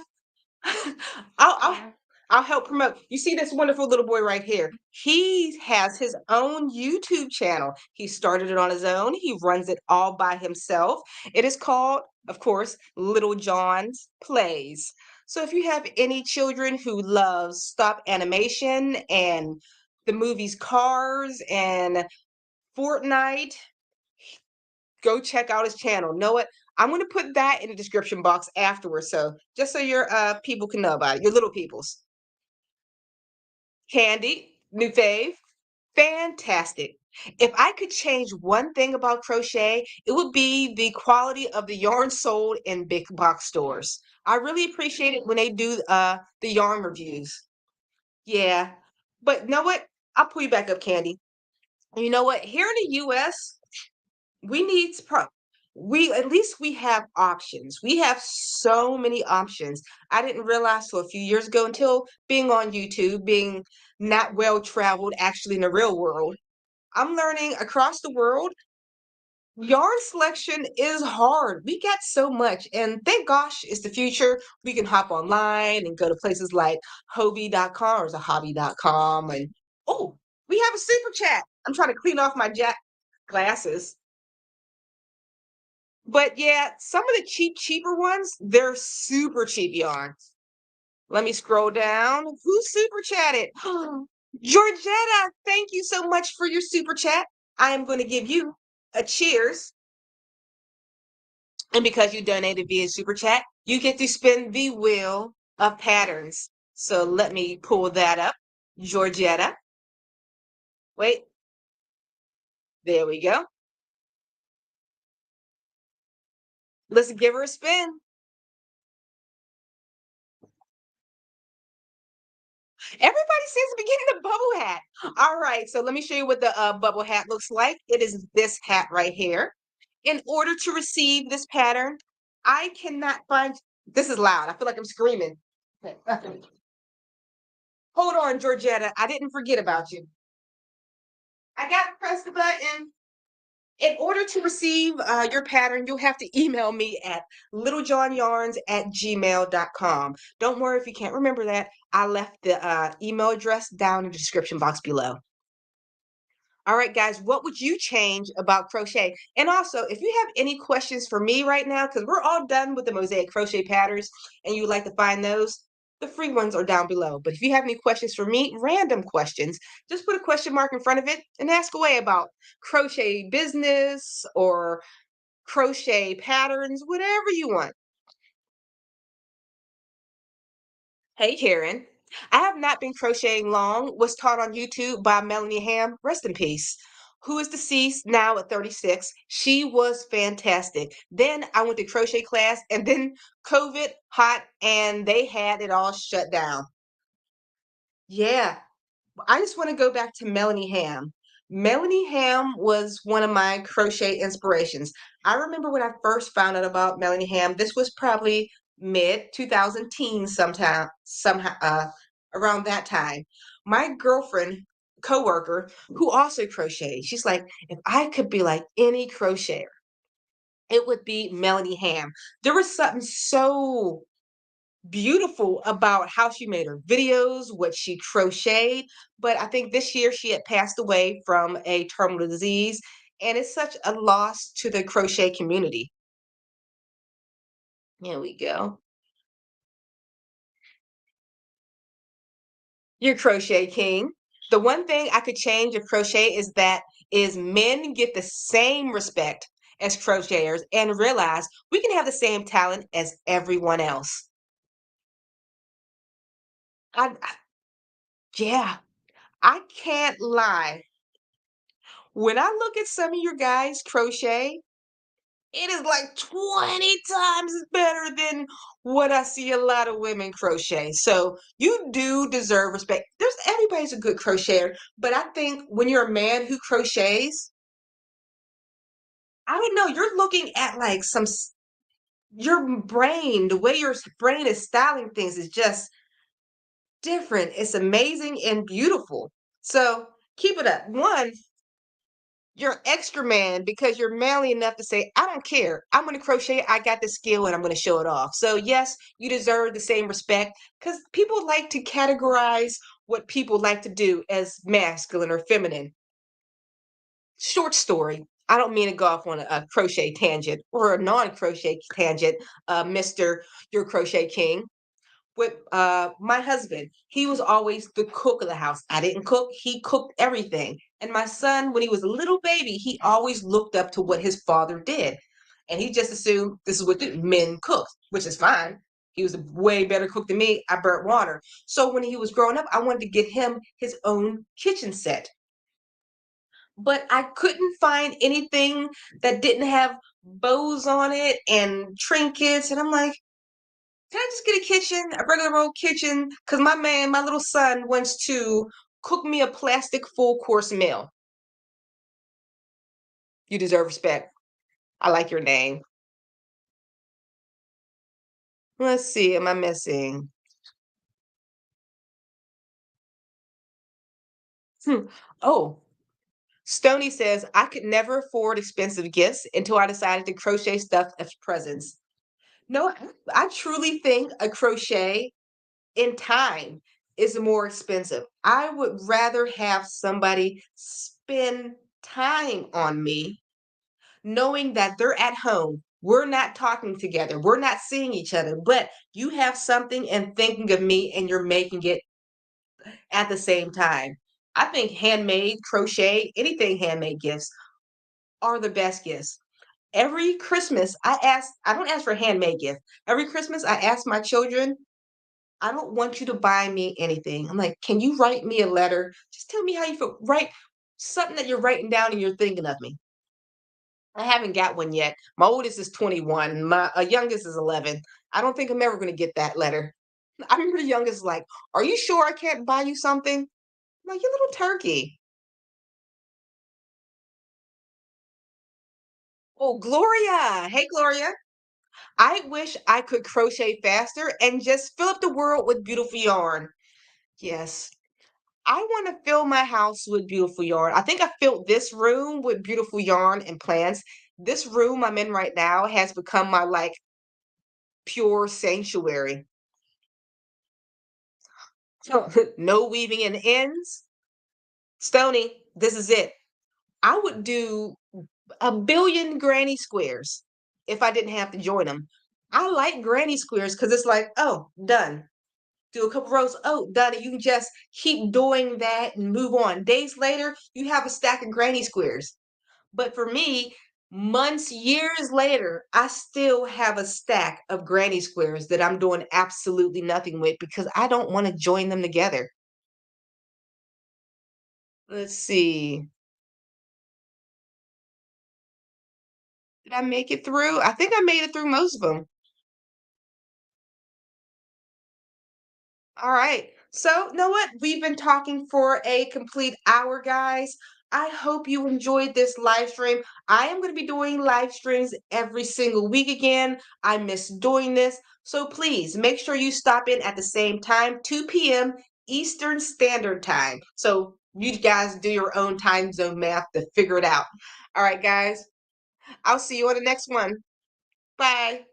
I'll Yeah. I'll help promote. You see this wonderful little boy right here. He has his own YouTube channel. He started it on his own. He runs it all by himself. It is called, of course, Little John's Plays. So if you have any children who love stop animation and the movies Cars and Fortnite, go check out his channel. Know what? I'm going to put that in the description box afterwards. So just so your people can know about it, your little peoples. Candy, new fave, fantastic. If I could change one thing about crochet, it would be the quality of the yarn sold in big box stores. I really appreciate it when they do the yarn reviews. Yeah, but you know what? I'll pull you back up, Candy. You know what? Here in the U.S., we need to we at least we have options. We have so many options. I didn't realize till a few years ago until being on YouTube, being not well traveled actually in the real world. I'm learning across the world, yarn selection is hard. We got so much, and thank gosh it's the future. We can hop online and go to places like Hobby.com or is it hobby.com and oh, we have a super chat. I'm trying to clean off my glasses. But yeah, some of the cheaper ones, they're super cheap yarns. Let me scroll down. Who super chatted? Georgetta, thank you so much for your super chat. I am going to give you a cheers. And because you donated via super chat, you get to spin the wheel of patterns. So let me pull that up. Georgetta. Wait, there we go. Let's give her a spin. Everybody seems to be getting a bubble hat. All right, so let me show you what the bubble hat looks like. It is this hat right here. In order to receive this pattern, I cannot find, this is loud. I feel like I'm screaming. Okay. Hold on, Georgetta. I didn't forget about you. I got to press the button. In order to receive your pattern, you'll have to email me at littlejohnyarns@gmail.com. Don't worry if you can't remember that. I left the email address down in the description box below. All right, guys, what would you change about crochet? And also, if you have any questions for me right now, because we're all done with the Mosaic Crochet patterns and you would like to find those, the free ones are down below. But if you have any questions for me, random questions, just put a question mark in front of it and ask away about crochet business or crochet patterns, whatever you want. Hey, Karen. I have not been crocheting long. Was taught on YouTube by Melanie Ham, rest in peace, who is deceased now at 36. She was fantastic. Then I went to crochet class and then COVID hot and they had it all shut down. Yeah, I just want to go back to Melanie Ham. Melanie Ham was one of my crochet inspirations. I remember when I first found out about Melanie Ham, this was probably mid 2000 teens sometime, somehow around that time. My girlfriend, coworker, who also crocheted, she's like, if I could be like any crocheter, it would be Melanie Ham. There was something so beautiful about how she made her videos, what she crocheted. But I think this year she had passed away from a terminal disease, and it's such a loss to the crochet community. Here we go. Your crochet king. The one thing I could change of crochet is men get the same respect as crocheters and realize we can have the same talent as everyone else. I yeah, I can't lie. When I look at some of your guys crochet, it is like 20 times better than what I see a lot of women crochet. So you do deserve respect. Everybody's a good crocheter, but I think when you're a man who crochets, I don't know, you're looking at like your brain, the way your brain is styling things is just different. It's amazing and beautiful. So keep it up. One, you're extra man because you're manly enough to say, I don't care. I'm going to crochet. I got the skill and I'm going to show it off. So, yes, you deserve the same respect because people like to categorize what people like to do as masculine or feminine. Short story. I don't mean to go off on a crochet tangent or a non crochet tangent, Mr. Your Crochet King with my husband. He was always the cook of the house. I didn't cook, he cooked everything. And my son, when he was a little baby, he always looked up to what his father did. And he just assumed this is what the men cook, which is fine. He was a way better cook than me. I burnt water. So when he was growing up, I wanted to get him his own kitchen set. But I couldn't find anything that didn't have bows on it and trinkets. And I'm like, can I just get a kitchen, a regular old kitchen? Because my little son wants to cook me a plastic full course meal. You deserve respect. I like your name. Let's see, am I missing? Hmm. Oh, Stony says, I could never afford expensive gifts until I decided to crochet stuff as presents. No, I truly think a crochet in time is more expensive. I would rather have somebody spend time on me knowing that they're at home. We're not talking together. We're not seeing each other, but you have something and thinking of me and you're making it at the same time. I think handmade, crochet, anything handmade gifts are the best gifts. Every Christmas, I don't ask for a handmade gift. Every Christmas, I ask my children, I don't want you to buy me anything. I'm like, can you write me a letter? Just tell me how you feel. Write something that you're writing down and you're thinking of me. I haven't got one yet. My oldest is 21, and my youngest is 11. I don't think I'm ever going to get that letter. I remember the youngest is like, "Are you sure I can't buy you something?" I'm like, "You little turkey." Oh, Gloria. Hey, Gloria. I wish I could crochet faster and just fill up the world with beautiful yarn. Yes. I want to fill my house with beautiful yarn. I think I filled this room with beautiful yarn and plants. This room I'm in right now has become my like pure sanctuary. No weaving in ends. Stony, this is it. I would do a billion granny squares if I didn't have to join them. I like granny squares because it's like, oh, done. Do a couple rows, oh, done. And you can just keep doing that and move on. Days later, you have a stack of granny squares. But for me, months, years later, I still have a stack of granny squares that I'm doing absolutely nothing with because I don't want to join them together. Let's see. Did I make it through? I think I made it through most of them. All right. So, know what? We've been talking for a complete hour, guys. I hope you enjoyed this live stream. I am going to be doing live streams every single week again. I miss doing this. So, please make sure you stop in at the same time, 2 p.m. Eastern Standard Time. So, you guys do your own time zone math to figure it out. All right, guys. I'll see you on the next one. Bye.